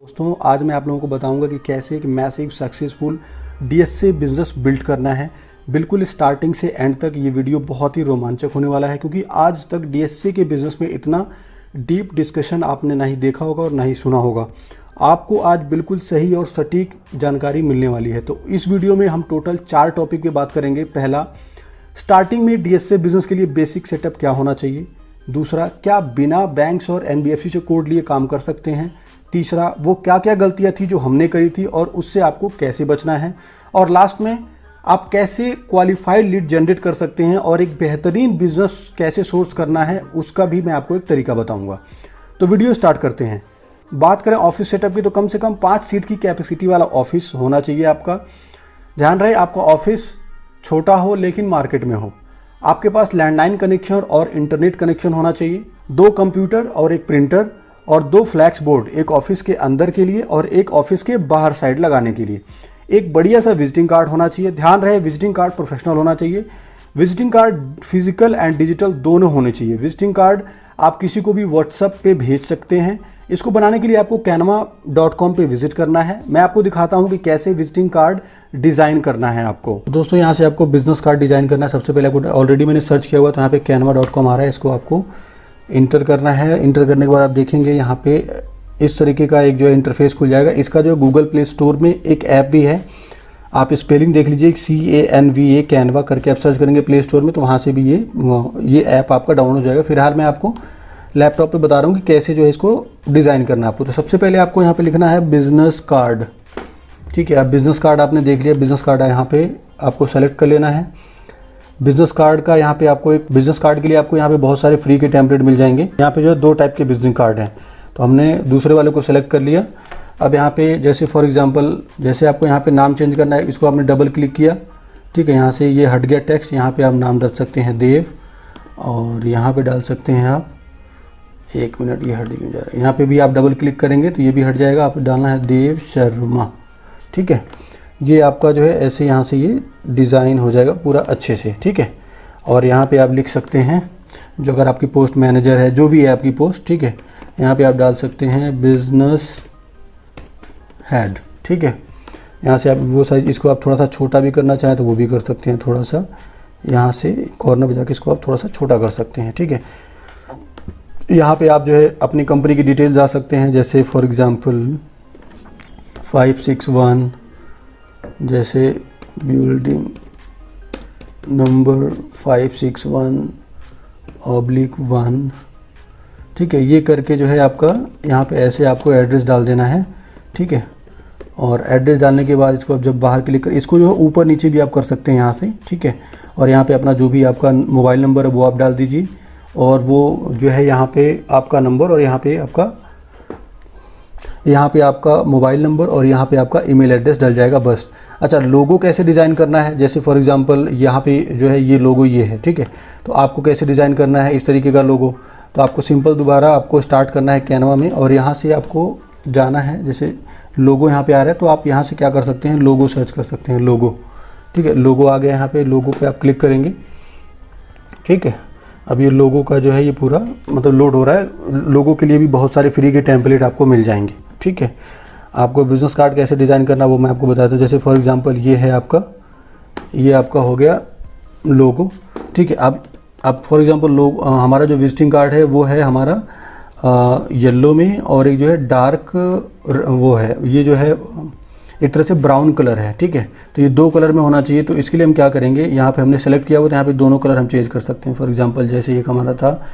दोस्तों आज मैं आप लोगों को बताऊंगा कि कैसे एक massive successful DSA business build करना है। बिल्कुल स्टार्टिंग से एंड तक ये वीडियो बहुत ही रोमांचक होने वाला है, क्योंकि आज तक डीएसए के बिजनेस में इतना डीप डिस्कशन आपने ना ही देखा होगा और ना ही सुना होगा। आपको आज बिल्कुल सही और सटीक जानकारी मिलने वाली है। तो इस वीडियो में हम टोटल 4 टॉपिक पे बात करेंगे। पहला, स्टार्टिंग में डीएसए बिजनेस के लिए बेसिक सेटअप क्या होना चाहिए। दूसरा, क्या बिना बैंक्स और एनबीएफसी से कोड लिए काम कर सकते हैं। तीसरा, वो क्या क्या गलतियां थी जो हमने करी थी और उससे आपको कैसे बचना है। और लास्ट में, आप कैसे क्वालिफाइड लीड जनरेट कर सकते हैं और एक बेहतरीन बिजनेस कैसे सोर्स करना है उसका भी मैं आपको एक तरीका बताऊंगा। तो वीडियो स्टार्ट करते हैं। बात करें ऑफिस सेटअप की, तो कम से कम 5 सीट की कैपेसिटी वाला ऑफिस होना चाहिए आपका। ध्यान रहे, आपका ऑफिस छोटा हो लेकिन मार्केट में हो। आपके पास लैंडलाइन कनेक्शन और इंटरनेट कनेक्शन होना चाहिए। 2 कंप्यूटर और एक प्रिंटर और 2 फ्लैक्स बोर्ड, एक ऑफिस के अंदर के लिए और एक ऑफिस के बाहर साइड लगाने के लिए। एक बढ़िया सा विजिटिंग कार्ड होना चाहिए। ध्यान रहे, विजिटिंग कार्ड प्रोफेशनल होना चाहिए। Visiting card physical and digital दोनों होने चाहिए। विजिटिंग कार्ड आप किसी को भी व्हाट्सएप पे भेज सकते हैं। इसको बनाने के लिए आपको canva.com पे विजिट करना है। मैं आपको दिखाता हूँ कि कैसे विजिटिंग कार्ड डिज़ाइन करना है आपको। दोस्तों यहाँ से आपको बिजनेस कार्ड डिज़ाइन करना है। सबसे पहले आपको, ऑलरेडी मैंने सर्च किया हुआ तो यहाँ पे canva.com आ रहा है, इसको आपको इंटर करना है। इंटर करने के बाद आप देखेंगे यहाँ पे इस तरीके का एक जो है इंटरफेस खुल जाएगा। इसका जो गूगल प्ले स्टोर में एक ऐप भी है, आप स्पेलिंग देख लीजिए, CANVA कैनवा करके आप सर्च करेंगे प्ले स्टोर में, तो वहाँ से भी ये ऐप आपका डाउनलोड हो जाएगा। फिलहाल मैं आपको लैपटॉप पे बता रहा हूँ कि कैसे जो है इसको डिज़ाइन करना है आपको। तो सबसे पहले आपको यहाँ पे लिखना है बिजनेस कार्ड। ठीक है, अब बिजनेस कार्ड आपने देख लिया, बिजनेस कार्ड यहाँ पे आपको सेलेक्ट कर लेना है। बिजनेस कार्ड का यहाँ पे आपको एक बिजनेस कार्ड के लिए आपको यहाँ पे बहुत सारे फ्री के टेम्पलेट मिल जाएंगे। यहाँ पे जो है 2 टाइप के बिजनेस कार्ड हैं, तो हमने दूसरे वाले को सेलेक्ट कर लिया। अब यहाँ पे जैसे फॉर एग्जांपल, जैसे आपको यहाँ पे नाम चेंज करना है, इसको आपने डबल क्लिक किया। ठीक है, यहाँ से ये हट गया टेक्स्ट। यहाँ पे आप नाम डाल सकते हैं देव, और यहाँ पे डाल सकते हैं आप, 1 मिनट, ये हट क्यों जा रहा है। यहाँ पे भी आप डबल क्लिक करेंगे तो ये भी हट जाएगा। आप डालना है देव शर्मा। ठीक है, ये आपका जो है ऐसे यहाँ से ये डिज़ाइन हो जाएगा पूरा अच्छे से। ठीक है, और यहाँ पे आप लिख सकते हैं, जो अगर आपकी पोस्ट मैनेजर है, जो भी है आपकी पोस्ट, ठीक है, यहाँ पे आप डाल सकते हैं बिजनेस हेड। ठीक है, यहाँ से आप वो साइज, इसको आप थोड़ा सा छोटा भी करना चाहें तो वो भी कर सकते हैं। थोड़ा सा यहाँ से कॉर्नर पे जाके इसको आप थोड़ा सा छोटा कर सकते हैं। ठीक है, यहाँ पे आप जो है अपनी कंपनी की डिटेल जा सकते हैं, जैसे फॉर एग्ज़ाम्पल 561, जैसे बिल्डिंग नंबर 561/1। ठीक है, ये करके जो है आपका यहाँ पे ऐसे आपको एड्रेस डाल देना है। ठीक है, और एड्रेस डालने के बाद इसको आप जब बाहर क्लिक कर, इसको जो है ऊपर नीचे भी आप कर सकते हैं यहाँ से। ठीक है, और यहाँ पे अपना जो भी आपका मोबाइल नंबर है वो आप डाल दीजिए, और वो जो है यहाँ पे आपका नंबर, और यहाँ पे आपका मोबाइल नंबर, और यहाँ पे आपका ईमेल एड्रेस डल जाएगा, बस। अच्छा, लोगो कैसे डिज़ाइन करना है, जैसे फॉर एग्जांपल यहाँ पे जो है ये लोगो ये है। ठीक है, तो आपको कैसे डिज़ाइन करना है इस तरीके का लोगो, तो आपको सिंपल दोबारा आपको स्टार्ट करना है कैनवा में, और यहाँ से आपको जाना है, जैसे लोगो यहाँ पे आ रहा है तो आप यहाँ से क्या कर सकते हैं, लोगो सर्च कर सकते हैं, लोगो। ठीक है, लोगो आ गया, यहाँ पे लोगो पे आप क्लिक करेंगे। ठीक है, अब ये लोगो का जो है ये पूरा मतलब लोड हो रहा है। लोगो के लिए भी बहुत सारे फ्री के टेम्पलेट आपको मिल जाएंगे। ठीक है, आपको बिजनेस कार्ड कैसे डिज़ाइन करना वो मैं आपको बताता हूँ। जैसे फॉर एग्जांपल ये है आपका, ये आपका हो गया लोगो। ठीक है, अब फॉर एग्जांपल हमारा जो विजिटिंग कार्ड है वो है हमारा येलो में, और एक जो है डार्क वो है, ये जो है एक तरह से ब्राउन कलर है। ठीक है, तो ये 2 कलर में होना चाहिए। तो इसके लिए हम क्या करेंगे, यहाँ पे हमने सेलेक्ट किया हुआ तो यहाँ पे दोनों कलर हम चेंज कर सकते हैं। फॉर एग्जांपल जैसे एक हमारा था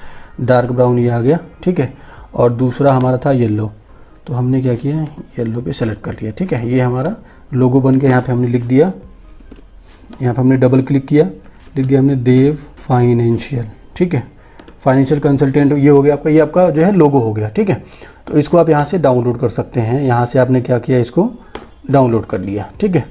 डार्क ब्राउन, ये आ गया। ठीक है, और दूसरा हमारा था येलो, तो हमने क्या किया, येलो पे सेलेक्ट कर लिया। ठीक है, ये हमारा लोगो बन के यहाँ पे हमने लिख दिया। यहाँ पे हमने डबल क्लिक किया, लिख दिया हमने देव फाइनेंशियल। ठीक है, फाइनेंशियल कंसल्टेंट, ये हो गया आपका, ये आपका जो है लोगो हो गया। ठीक है, तो इसको आप यहाँ से डाउनलोड कर सकते हैं। यहाँ से आपने क्या किया, इसको डाउनलोड कर लिया। ठीक है,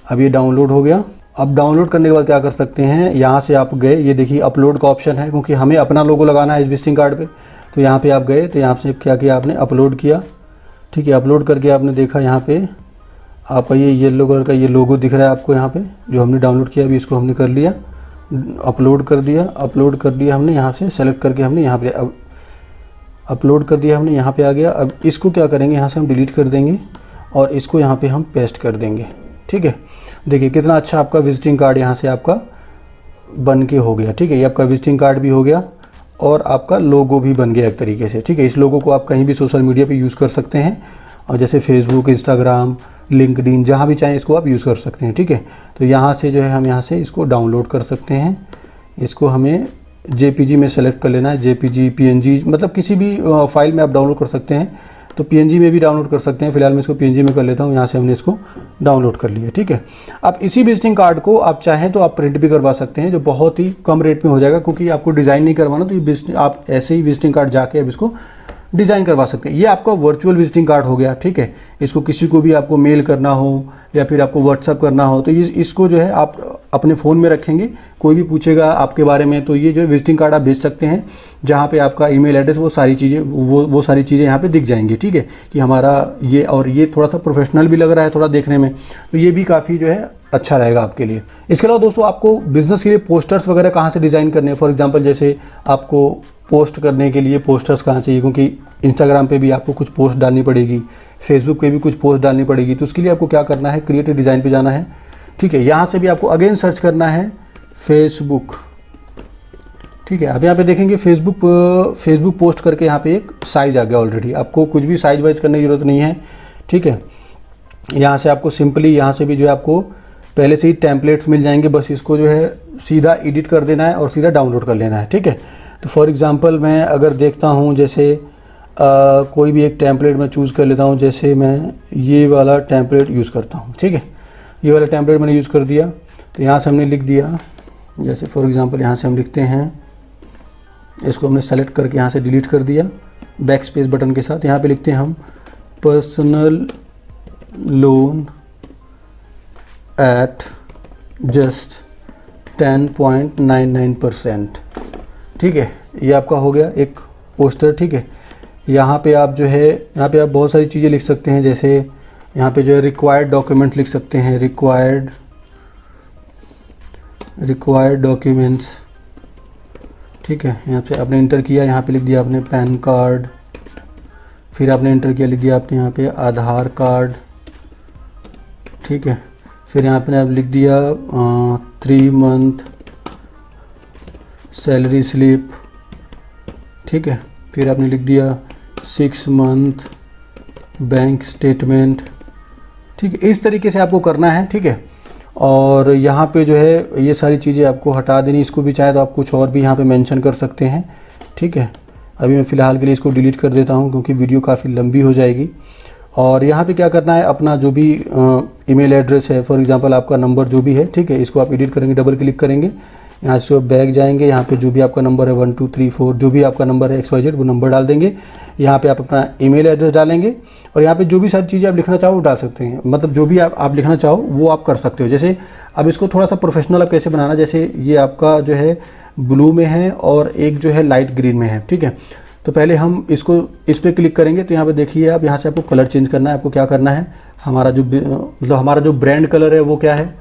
अब ये डाउनलोड हो गया। अब डाउनलोड करने के बाद क्या कर सकते हैं, यहाँ से आप गए, ये देखिए अपलोड का ऑप्शन है, क्योंकि हमें अपना लोगो लगाना है इस विजिटिंग कार्ड पे। तो यहाँ पे आप गए, तो यहाँ से क्या किया आपने, अपलोड किया। ठीक है, अपलोड करके आपने देखा यहाँ पे आपका ये येलो कलर का ये लोगो दिख रहा है आपको यहाँ पे, जो हमने डाउनलोड किया। अभी इसको हमने कर लिया, अपलोड कर दिया हमने, यहाँ से सेलेक्ट करके हमने यहाँ पे अब अपलोड कर दिया हमने, यहाँ पे आ गया। अब इसको क्या करेंगे, यहाँ से हम डिलीट कर देंगे और इसको यहाँ पे हम पेस्ट कर देंगे। ठीक है, देखिए कितना अच्छा आपका विजिटिंग कार्ड यहाँ से आपका बन के हो गया। ठीक है, ये आपका विजिटिंग कार्ड भी हो गया और आपका लोगो भी बन गया एक तरीके से। ठीक है, इस लोगो को आप कहीं भी सोशल मीडिया पे यूज़ कर सकते हैं, और जैसे फेसबुक, इंस्टाग्राम, लिंक्डइन, जहाँ भी चाहें इसको आप यूज़ कर सकते हैं। ठीक है, तो यहाँ से जो है हम यहाँ से इसको डाउनलोड कर सकते हैं। इसको हमें JPG में सेलेक्ट कर लेना है, JPG, PNG, मतलब किसी भी फाइल में आप डाउनलोड कर सकते हैं। तो PNG में भी डाउनलोड कर सकते हैं। फिलहाल मैं इसको PNG में कर लेता हूँ। यहाँ से हमने इसको डाउनलोड कर लिया। ठीक है, अब इसी विजिटिंग कार्ड को आप चाहें तो आप प्रिंट भी करवा सकते हैं, जो बहुत ही कम रेट में हो जाएगा, क्योंकि आपको डिज़ाइन नहीं करवाना, तो ये आप ऐसे ही विजिटिंग कार्ड जाके अब इसको डिज़ाइन करवा सकते हैं। ये आपका वर्चुअल विजिटिंग कार्ड हो गया। ठीक है, इसको किसी को भी आपको मेल करना हो या फिर आपको व्हाट्सअप करना हो, तो ये इसको जो है आप अपने फ़ोन में रखेंगे, कोई भी पूछेगा आपके बारे में तो ये जो विजिटिंग कार्ड आप भेज सकते हैं, जहाँ पे आपका ईमेल एड्रेस, वो सारी चीज़ें वो सारी चीज़ें यहाँ पे दिख जाएंगी। ठीक है, कि हमारा ये, और ये थोड़ा सा प्रोफेशनल भी लग रहा है थोड़ा देखने में, तो ये भी काफ़ी जो है अच्छा रहेगा आपके लिए। इसके अलावा दोस्तों, आपको बिज़नेस के लिए पोस्टर्स वगैरह कहाँ से डिज़ाइन करने हैं, फॉर एग्जांपल जैसे आपको पोस्ट करने के लिए पोस्टर्स कहाँ चाहिए, क्योंकि इंस्टाग्राम पे भी आपको कुछ पोस्ट डालनी पड़ेगी, फेसबुक पे भी कुछ पोस्ट डालनी पड़ेगी, तो उसके लिए आपको क्या करना है, क्रिएट ए डिज़ाइन पे जाना है। ठीक है, यहाँ से भी आपको अगेन सर्च करना है फेसबुक। ठीक है, अब यहाँ पे देखेंगे फेसबुक पोस्ट करके यहाँ पे एक साइज़ आ गया ऑलरेडी, आपको कुछ भी साइज वाइज करने की ज़रूरत नहीं है। ठीक है, यहाँ से आपको सिंपली यहाँ से भी जो है आपको पहले से ही टेम्पलेट्स मिल जाएंगे, बस इसको जो है सीधा एडिट कर देना है और सीधा डाउनलोड कर लेना है। ठीक है, तो फॉर एग्ज़ाम्पल मैं अगर देखता हूँ, जैसे कोई भी एक टेम्पलेट मैं चूज़ कर लेता हूँ, जैसे मैं ये वाला टेम्पलेट यूज़ करता हूँ। ठीक है, ये वाला टेम्पलेट मैंने यूज़ कर दिया, तो यहाँ से हमने लिख दिया, जैसे फॉर एग्ज़ाम्पल यहाँ से हम लिखते हैं, इसको हमने सेलेक्ट करके यहाँ से डिलीट कर दिया बैक स्पेस बटन के साथ। यहाँ पे लिखते हैं हम पर्सनल लोन एट जस्ट 10.99%। ठीक है, ये आपका हो गया एक पोस्टर। ठीक है, यहाँ पे आप जो है, यहाँ पे आप बहुत सारी चीज़ें लिख सकते हैं, जैसे यहाँ पे जो है रिक्वायर्ड डॉक्यूमेंट लिख सकते हैं, रिक्वायर्ड डॉक्यूमेंट्स। ठीक है, यहाँ पे आपने इंटर किया, यहाँ पे लिख दिया आपने पैन कार्ड, फिर आपने इंटर किया, लिख दिया आपने यहाँ पे आधार कार्ड। ठीक है, फिर यहाँ पे आप लिख दिया 3 मंथ सैलरी स्लिप। ठीक है, फिर आपने लिख दिया 6 मंथ बैंक स्टेटमेंट। ठीक है, इस तरीके से आपको करना है। ठीक है, और यहाँ पे जो है ये सारी चीज़ें आपको हटा देनी, इसको भी चाहे तो आप कुछ और भी यहाँ पे मेंशन कर सकते हैं। ठीक है, अभी मैं फ़िलहाल के लिए इसको डिलीट कर देता हूँ, क्योंकि वीडियो काफ़ी लंबी हो जाएगी। और यहाँ पे क्या करना है, अपना जो भी ईमेल एड्रेस है, फॉर एग्जांपल आपका नंबर जो भी है, ठीक है, इसको आप एडिट करेंगे, डबल क्लिक करेंगे, यहाँ से बैक जाएंगे, यहाँ पे जो भी आपका नंबर है 1 2 3 4, जो भी आपका नंबर है XYZ, वो नंबर डाल देंगे। यहाँ पे आप अपना ईमेल एड्रेस डालेंगे, और यहाँ पे जो भी सारी चीज़ें आप लिखना चाहो वो डाल सकते हैं, मतलब जो भी आप लिखना चाहो वो आप कर सकते हो। जैसे अब इसको थोड़ा सा प्रोफेशनल आप कैसे बनाना, जैसे ये आपका जो है ब्लू में है और एक जो है लाइट ग्रीन में है। ठीक है, तो पहले हम इसको इस पर क्लिक करेंगे, तो यहाँ पे देखिए आप, यहाँ से आपको कलर चेंज करना है। आपको क्या करना है, हमारा जो मतलब हमारा जो ब्रांड कलर है वो क्या है,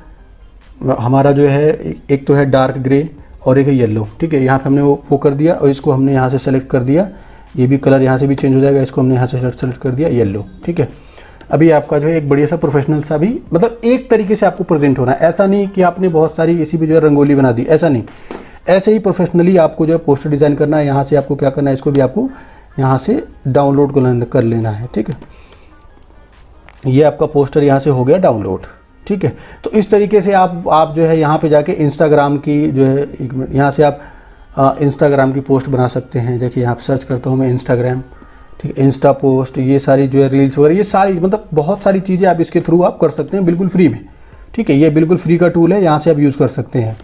हमारा जो है एक तो है डार्क ग्रे और एक है येलो। ठीक है, यहाँ पे हमने वो कर दिया, और इसको हमने यहाँ से सेलेक्ट कर दिया, ये भी कलर यहाँ से भी चेंज हो जाएगा, इसको हमने यहाँ से सेलेक्ट कर दिया येलो। ठीक है, अभी आपका जो है एक बढ़िया सा प्रोफेशनल सा भी, मतलब एक तरीके से आपको प्रेजेंट होना है। ऐसा नहीं कि आपने बहुत सारी इसी पे जो है रंगोली बना दी, ऐसा नहीं, ऐसे ही प्रोफेशनली आपको जो है पोस्टर डिज़ाइन करना है। यहाँ से आपको क्या करना है, इसको भी आपको यहाँ से डाउनलोड कर लेना है। ठीक है, ये आपका पोस्टर यहाँ से हो गया डाउनलोड। ठीक है, तो इस तरीके से आप जो है यहाँ पे जाके इंस्टाग्राम की जो है, एक मिनट, यहाँ से आप इंस्टाग्राम की पोस्ट बना सकते हैं। देखिए यहाँ पे सर्च करता हूँ मैं इंस्टाग्राम, ठीक है, इंस्टा पोस्ट, ये सारी जो है रील्स वगैरह, ये सारी मतलब बहुत सारी चीज़ें आप इसके थ्रू आप कर सकते हैं बिल्कुल फ्री में। ठीक है, ये बिल्कुल फ्री का टूल है, यहाँ से आप यूज़ कर सकते हैं।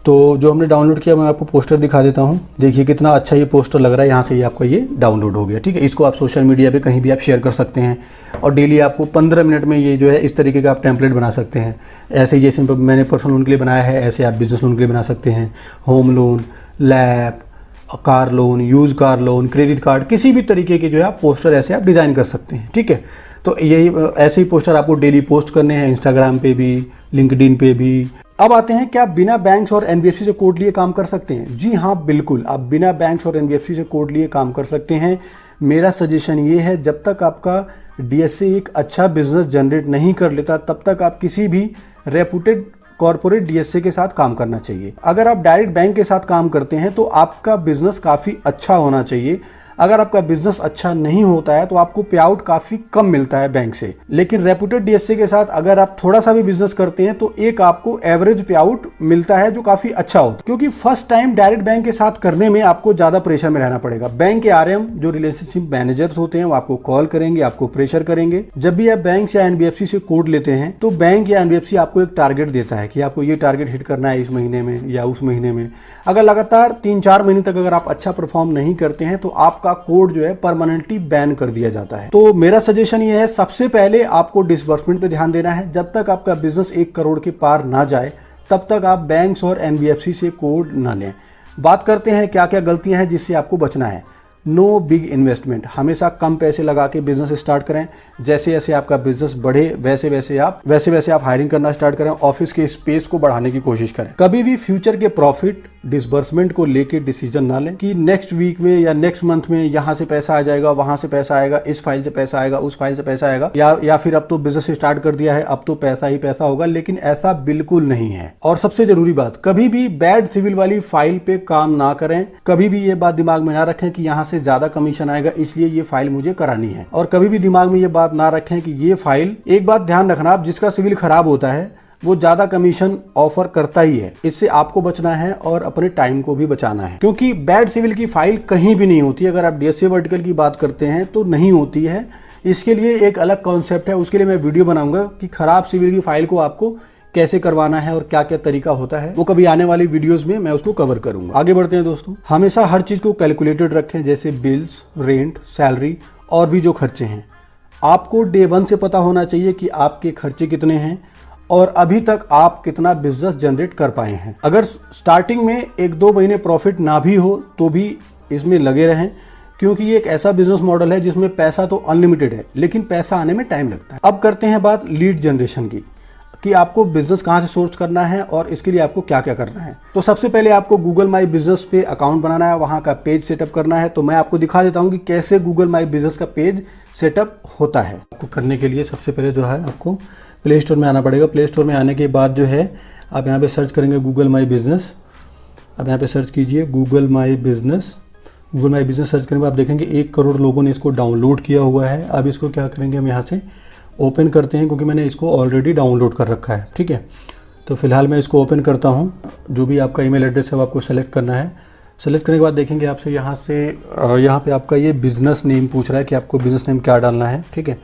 तो जो हमने डाउनलोड किया, मैं आपको पोस्टर दिखा देता हूँ। देखिए कितना अच्छा ये पोस्टर लग रहा है, यहाँ से ये आपका ये डाउनलोड हो गया। ठीक है, इसको आप सोशल मीडिया पे कहीं भी आप शेयर कर सकते हैं, और डेली आपको 15 मिनट में ये जो है इस तरीके का आप टेम्पलेट बना सकते हैं। ऐसे ही जैसे मैंने पर्सनल लोन के लिए बनाया है, ऐसे आप बिजनेस लोन के लिए बना सकते हैं, home loan, lab, car loan, use car loan, credit card, किसी भी तरीके के जो है आप पोस्टर ऐसे आप डिज़ाइन कर सकते हैं। ठीक है, तो यही ऐसे ही पोस्टर आपको डेली पोस्ट करने हैं, इंस्टाग्राम पे भी, लिंक्डइन पे भी। अब आते हैं, क्या बिना बैंक्स और एनबीएफसी से कोड लिए काम कर सकते हैं? जी हाँ, बिल्कुल, आप बिना बैंक्स और एनबीएफसी से कोड लिए काम कर सकते हैं। मेरा सजेशन ये है, जब तक आपका डीएसए एक अच्छा बिजनेस जनरेट नहीं कर लेता, तब तक आप किसी भी रेपुटेड कॉर्पोरेट डीएसए के साथ काम करना चाहिए। अगर आप डायरेक्ट बैंक के साथ काम करते हैं तो आपका बिजनेस काफ़ी अच्छा होना चाहिए। अगर आपका बिजनेस अच्छा नहीं होता है तो आपको पे आउट काफ़ी कम मिलता है बैंक से। लेकिन रेपुटेड डीएसए के साथ अगर आप थोड़ा सा भी बिजनेस करते हैं तो एक आपको एवरेज पे आउट मिलता है, जो काफ़ी अच्छा होता है। क्योंकि फर्स्ट टाइम डायरेक्ट बैंक के साथ करने में आपको ज़्यादा प्रेशर में रहना पड़ेगा। बैंक के आरएम जो रिलेशनशिप मैनेजर्स होते हैं वो आपको कॉल करेंगे, आपको प्रेशर करेंगे। जब भी आप बैंक या एनबीएफसी से कोड लेते हैं तो बैंक या एनबीएफसी आपको एक टारगेट देता है कि आपको ये टारगेट हिट करना है इस महीने में या उस महीने में। अगर लगातार 3-4 महीने तक अगर आप अच्छा परफॉर्म नहीं करते हैं तो आपका कोड जो है परमानेंटली बैन कर दिया जाता है। तो मेरा सजेशन ये है, सबसे पहले आपको डिसबर्समेंट पे ध्यान देना है। जब तक आपका बिजनेस 1 करोड़ के पार ना जाए तब तक आप बैंक्स और एनबीएफसी से कोड ना लें। बात करते हैं क्या क्या गलतियां हैं जिससे आपको बचना है। नो बिग इन्वेस्टमेंट, हमेशा कम पैसे लगा के बिजनेस स्टार्ट करें। जैसे जैसे आपका बिजनेस बढ़े वैसे वैसे आप हायरिंग करना स्टार्ट करें। ऑफिस के स्पेस को बढ़ाने की कोशिश करें। कभी भी फ्यूचर के प्रॉफिट डिसबर्समेंट को लेके डिसीजन ना लें कि नेक्स्ट वीक में या नेक्स्ट मंथ में यहाँ से पैसा आ जाएगा, वहां से पैसा आएगा, इस फाइल से पैसा आएगा, उस फाइल से पैसा आएगा, या फिर अब तो बिजनेस स्टार्ट कर दिया है अब तो पैसा ही पैसा होगा। लेकिन ऐसा बिल्कुल नहीं है। और सबसे जरूरी बात, कभी भी बैड सिविल वाली फाइल पे काम ना करें। कभी भी ये बात दिमाग में ना रखें कि यहाँ से ज्यादा कमीशन आएगा इसलिए ये फाइल मुझे करानी है। और कभी भी दिमाग में ये बात ना रखें कि ये फाइल, एक बात ध्यान रखना, आप जिसका सिविल खराब होता है वो ज्यादा कमीशन ऑफर करता ही है। इससे आपको बचना है और अपने टाइम को भी बचाना है, क्योंकि बैड सिविल की फाइल कहीं भी नहीं होती। अगर आप डीएसए वर्टिकल की बात करते हैं तो नहीं होती है। इसके लिए एक अलग कॉन्सेप्ट है, उसके लिए मैं वीडियो बनाऊंगा कि खराब सिविल की फाइल को आपको कैसे करवाना है और क्या क्या तरीका होता है। वो कभी आने वाली वीडियोस में मैं उसको कवर करूंगा। आगे बढ़ते हैं दोस्तों। हमेशा हर चीज को कैलकुलेटेड रखें, जैसे बिल्स, रेंट, सैलरी और भी जो खर्चे हैं। आपको डे 1 से पता होना चाहिए कि आपके खर्चे कितने हैं और अभी तक आप कितना बिजनेस जनरेट कर पाए हैं। अगर स्टार्टिंग में 1-2 महीने प्रॉफिट ना भी हो तो भी इसमें लगे रहें, क्योंकि ये एक ऐसा बिजनेस मॉडल है जिसमें पैसा तो अनलिमिटेड है लेकिन पैसा आने में टाइम लगता है। अब करते हैं बात लीड जनरेशन की, कि आपको बिजनेस कहाँ से सोर्स करना है और इसके लिए आपको क्या क्या करना है। तो सबसे पहले आपको गूगल माई बिजनेस पे अकाउंट बनाना है, वहाँ का पेज सेटअप करना है। तो मैं आपको दिखा देता हूँ कि कैसे गूगल माई बिजनेस का पेज सेटअप होता है। आपको करने के लिए सबसे पहले जो है आपको प्ले स्टोर में आना पड़ेगा। प्ले स्टोर में आने के बाद जो है आप यहाँ पे सर्च करेंगे गूगल माई बिजनेस। अब यहाँ पे सर्च कीजिए Google my business. Google my business search करने के बाद आप देखेंगे 1 करोड़ लोगों ने इसको डाउनलोड किया हुआ है। अब इसको क्या करेंगे, हम यहाँ से ओपन करते हैं, क्योंकि मैंने इसको ऑलरेडी डाउनलोड कर रखा है। ठीक है, तो फिलहाल मैं इसको ओपन करता हूँ। जो भी आपका ईमेल एड्रेस है वो आपको सेलेक्ट करना है। सेलेक्ट करने के बाद देखेंगे आपसे यहाँ पे आपका ये बिजनेस नेम पूछ रहा है कि आपको बिजनेस नेम क्या डालना है। ठीक है,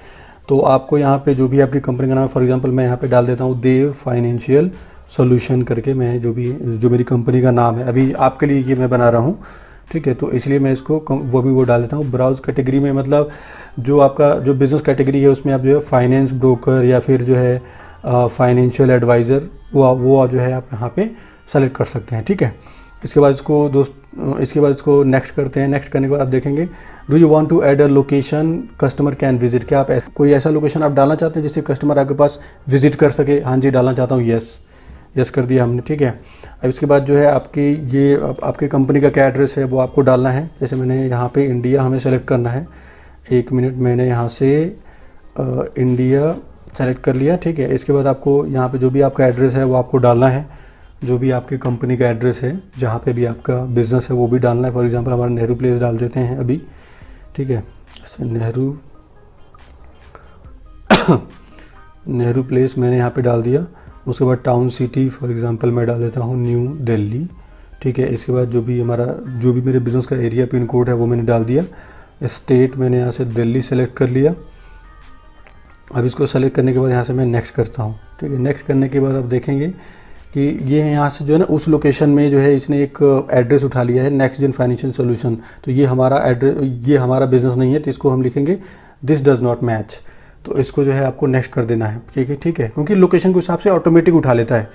तो आपको यहाँ पे जो भी आपकी कंपनी का नाम है, फॉर एग्जांपल मैं यहाँ पे डाल देता हूँ देव फाइनेंशियल सॉल्यूशन करके, मैं जो मेरी कंपनी का नाम है, अभी आपके लिए ये मैं बना रहा हूँ। ठीक है, तो इसलिए मैं इसको वो डाल देता हूँ। ब्राउज कैटेगरी में मतलब जो आपका जो बिज़नेस कैटेगरी है उसमें आप जो है फाइनेंस ब्रोकर या फिर जो है फाइनेंशियल एडवाइज़र वो जो है आप यहाँ पे सेलेक्ट कर सकते हैं। ठीक है, इसके बाद इसको नेक्स्ट करते हैं। नेक्स्ट करने के बाद आप देखेंगे do you want to add a location customer can visit, क्या आप कोई ऐसा लोकेशन आप डालना चाहते हैं जिससे कस्टमर आपके पास विजिट कर सके। हाँ जी, डालना चाहता हूँ, यस कर दिया हमने। ठीक है, अब इसके बाद जो है आपकी कंपनी का क्या एड्रेस है वो आपको डालना है। जैसे मैंने यहाँ पे इंडिया हमें सेलेक्ट करना है। 1 मिनट, मैंने यहाँ से इंडिया सेलेक्ट कर लिया। ठीक है, इसके बाद आपको यहाँ पे जो भी आपका एड्रेस है वो आपको डालना है। जो भी आपकी कंपनी का एड्रेस है, जहाँ पे भी आपका बिज़नेस है वो भी डालना है। फॉर एग्जांपल हमारा नेहरू प्लेस डाल देते हैं अभी। ठीक है, नेहरू प्लेस मैंने यहाँ पे डाल दिया। उसके बाद टाउन सिटी फॉर एग्जांपल मैं डाल देता हूँ न्यू दिल्ली। ठीक है, इसके बाद जो भी मेरे बिज़नेस का एरिया पिन कोड है वो मैंने डाल दिया। स्टेट मैंने यहाँ से दिल्ली सेलेक्ट कर लिया। अब इसको सेलेक्ट करने के बाद यहाँ से मैं नेक्स्ट करता हूँ। ठीक है, नेक्स्ट करने के बाद आप देखेंगे कि ये यहाँ से जो है ना उस लोकेशन में जो है इसने एक एड्रेस उठा लिया है, नेक्स्ट जेन फाइनेंशियल सोल्यूशन। तो ये हमारा एड्रेस, ये हमारा बिजनेस नहीं है, तो इसको हम लिखेंगे दिस डज नॉट मैच। तो इसको जो है आपको नेक्स्ट कर देना है। ठीक है, क्योंकि लोकेशन के हिसाब से ऑटोमेटिक उठा लेता है।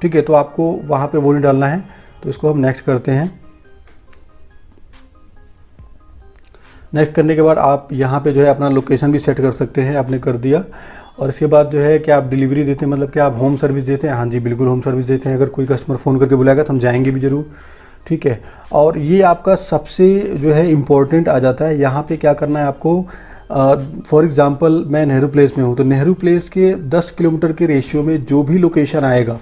ठीक है, तो आपको वहाँ पे वो नहीं डालना है, तो इसको हम नेक्स्ट करते हैं। नेक्स्ट करने के बाद आप यहाँ पे जो है अपना लोकेशन भी सेट कर सकते हैं, आपने कर दिया। और इसके बाद जो है क्या आप डिलीवरी देते हैं, मतलब क्या आप होम सर्विस देते हैं? हाँ जी बिल्कुल होम सर्विस देते हैं। अगर कोई कस्टमर फ़ोन करके बुलाएगा तो हम जाएंगे भी ज़रूर, ठीक है। और ये आपका सबसे जो है इम्पोर्टेंट आ जाता है, यहाँ पे क्या करना है आपको। फॉर एग्ज़ाम्पल मैं नेहरू प्लेस में हूँ, तो नेहरू प्लेस के 10 किलोमीटर के रेशियो में जो भी लोकेशन आएगा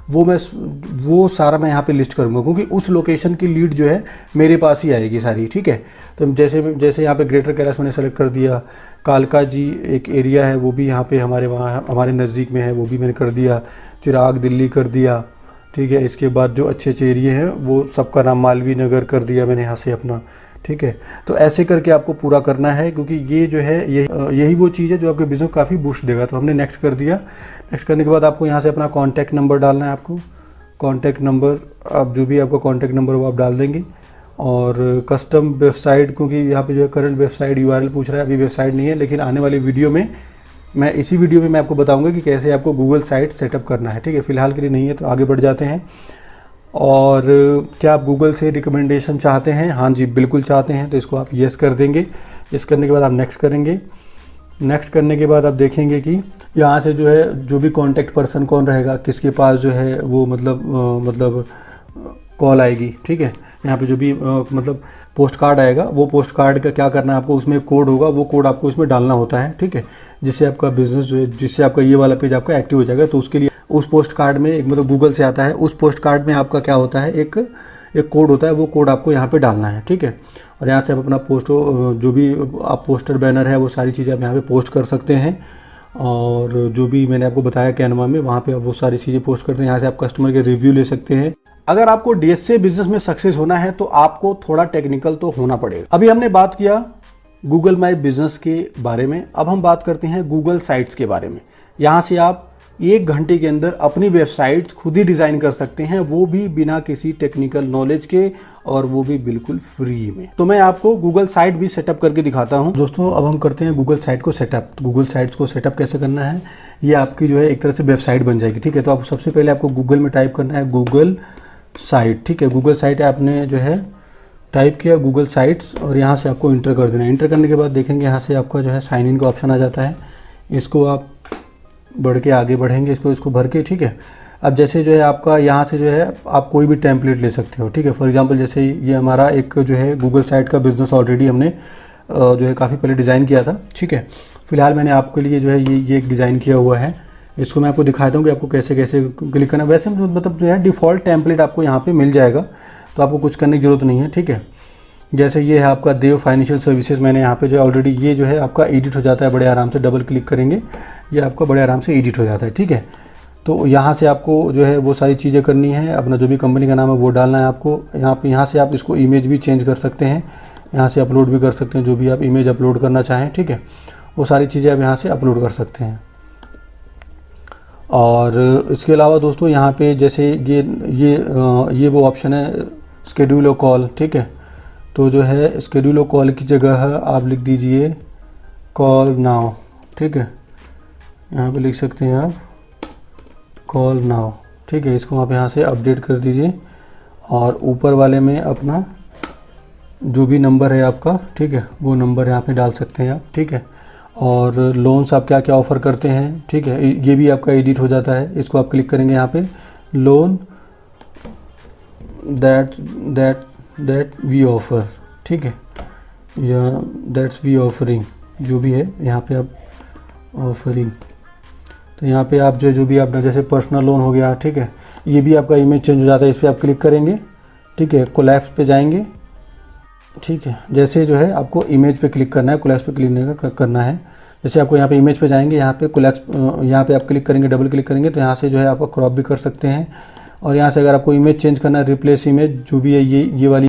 वो सारा मैं यहाँ पे लिस्ट करूँगा, क्योंकि उस लोकेशन की लीड जो है मेरे पास ही आएगी सारी, ठीक है। तो जैसे यहाँ पे ग्रेटर कैलाश मैंने सेलेक्ट कर दिया, कालका जी एक एरिया है वो भी यहाँ पे हमारे नज़दीक में है, वो भी मैंने कर दिया। चिराग दिल्ली कर दिया, ठीक है। इसके बाद जो अच्छे अच्छे एरिए हैं वो सबका नाम मालवीय नगर कर दिया मैंने यहाँ से अपना, ठीक है। तो ऐसे करके आपको पूरा करना है, क्योंकि ये जो है यही वो चीज़ है जो आपके बिज़नेस को काफ़ी बूस्ट देगा। तो हमने नेक्स्ट कर दिया। नेक्स्ट करने के बाद आपको यहाँ से अपना कॉन्टैक्ट नंबर डालना है। आपको कॉन्टैक्ट नंबर, आप जो भी आपका कॉन्टैक्ट नंबर वो आप डाल देंगे। और कस्टम वेबसाइट, क्योंकि यहाँ पे जो है करंट वेबसाइट URL पूछ रहा है, अभी वेबसाइट नहीं है, लेकिन आने वाली वीडियो में इसी वीडियो में मैं आपको बताऊँगा कि कैसे आपको गूगल साइट सेटअप करना है, ठीक है। फिलहाल के लिए नहीं है, तो आगे बढ़ जाते हैं। और क्या आप गूगल से रिकमेंडेशन चाहते हैं? हाँ जी बिल्कुल चाहते हैं, तो इसको आप येस कर देंगे। येस करने के बाद आप नेक्स्ट करेंगे। नेक्स्ट करने के बाद आप देखेंगे कि यहाँ से जो है जो भी कॉन्टैक्ट पर्सन कौन रहेगा, किसके पास जो है वो मतलब कॉल आएगी, ठीक है। यहाँ पे जो भी मतलब पोस्ट कार्ड आएगा, वो पोस्ट कार्ड का क्या करना है आपको, उसमें कोड होगा, वो कोड आपको इसमें डालना होता है, ठीक है। जिससे आपका बिजनेस जो है, जिससे आपका ये वाला पेज आपका एक्टिव हो जाएगा। तो उसके लिए उस पोस्ट कार्ड में एक मतलब गूगल से आता है, उस पोस्ट कार्ड में आपका क्या होता है, एक कोड होता है, वो कोड आपको यहाँ पे डालना है, ठीक है। और यहाँ से आप अपना जो भी आप पोस्टर बैनर है वो सारी चीज़ें आप यहाँ पे पोस्ट कर सकते हैं। और जो भी मैंने आपको बताया कैनवा में, वहाँ पे आप वो सारी चीज़ें पोस्ट करते हैं। यहाँ से आप कस्टमर के रिव्यू ले सकते हैं। अगर आपको DSA बिजनेस में सक्सेस होना है तो आपको थोड़ा टेक्निकल तो होना पड़ेगा। अभी हमने बात किया गूगल माई बिजनेस के बारे में, अब हम बात करते हैं गूगल साइट्स के बारे में। यहाँ से आप 1 घंटे के अंदर अपनी वेबसाइट खुद ही डिज़ाइन कर सकते हैं, वो भी बिना किसी टेक्निकल नॉलेज के, और वो भी बिल्कुल फ्री में। तो मैं आपको गूगल साइट भी सेटअप करके दिखाता हूँ। दोस्तों अब हम करते हैं गूगल साइट को सेटअप। तो गूगल साइट्स को सेटअप कैसे करना है, ये आपकी जो है एक तरह से वेबसाइट बन जाएगी, ठीक है। तो आप सबसे पहले आपको गूगल में टाइप करना है गूगल साइट, ठीक है। गूगल साइट आपने जो है टाइप किया गूगल साइट्स, और यहाँ से आपको इंटर कर देना है। इंटर करने के बाद देखेंगे यहाँ से आपका जो है साइन इन का ऑप्शन आ जाता है। इसको आप बढ़ के आगे बढ़ेंगे, इसको भर के, ठीक है। अब जैसे जो है आपका यहाँ से जो है आप कोई भी टेम्पलेट ले सकते हो, ठीक है। फॉर एग्जांपल जैसे ये हमारा एक जो है गूगल साइट का बिज़नेस ऑलरेडी हमने जो है काफ़ी पहले डिज़ाइन किया था, ठीक है। फिलहाल मैंने आपके लिए जो है ये एक डिज़ाइन किया हुआ है। इसको मैं आपको दिखाता हूँ कि आपको कैसे कैसे क्लिक करना है। वैसे मतलब जो है डिफ़ॉल्ट टेम्पलेट आपको यहाँ पे मिल जाएगा, तो आपको कुछ करने की ज़रूरत नहीं है, ठीक है। जैसे ये है आपका देव फाइनेंशियल सर्विसेज, मैंने यहाँ पे जो ऑलरेडी ये जो है आपका एडिट हो जाता है बड़े आराम से। डबल क्लिक करेंगे, ये आपका बड़े आराम से एडिट हो जाता है, ठीक है। तो यहाँ से आपको जो है वो सारी चीज़ें करनी है। अपना जो भी कंपनी का नाम है वो डालना है आपको। यहाँ से आप इसको इमेज भी चेंज कर सकते हैं, यहाँ से अपलोड भी कर सकते हैं, जो भी आप इमेज अपलोड करना चाहें, ठीक है। वो सारी चीज़ें आप यहाँ से अपलोड कर सकते हैं। और इसके अलावा दोस्तों यहाँ पे जैसे ये वो ऑप्शन है शेड्यूल कॉल, ठीक है। तो जो है शेड्यूल कॉल की जगह आप लिख दीजिए कॉल नाउ, ठीक है। यहाँ पे लिख सकते हैं आप कॉल नाउ, ठीक है। इसको आप यहाँ से अपडेट कर दीजिए, और ऊपर वाले में अपना जो भी नंबर है आपका, ठीक है, वो नंबर यहाँ पे डाल सकते हैं आप, ठीक है। और लोन्स आप क्या क्या ऑफ़र करते हैं, ठीक है, ये भी आपका एडिट हो जाता है। इसको आप क्लिक करेंगे यहाँ पे लोन दैट वी ऑफ़र, ठीक है, या दैट्स वी ऑफरिंग, जो भी है यहाँ पे आप ऑफरिंग। तो यहाँ पे आप जो भी अपना जैसे पर्सनल लोन हो गया, ठीक है, ये भी आपका इमेज चेंज हो जाता है। इस पर आप क्लिक करेंगे, ठीक है, कोलैप्स पे जाएंगे, ठीक है। जैसे जो है आपको इमेज पे क्लिक करना है, कोलैप्स पे क्लिक करना है। जैसे आपको यहाँ पे इमेज पे जाएंगे, यहाँ पे कोलैप्स, यहाँ पे आप क्लिक करेंगे, डबल क्लिक करेंगे, तो यहाँ से जो है आपका क्रॉप भी कर सकते हैं। और यहाँ से अगर आपको इमेज चेंज करना है, रिप्लेस इमेज, जो भी है ये वाली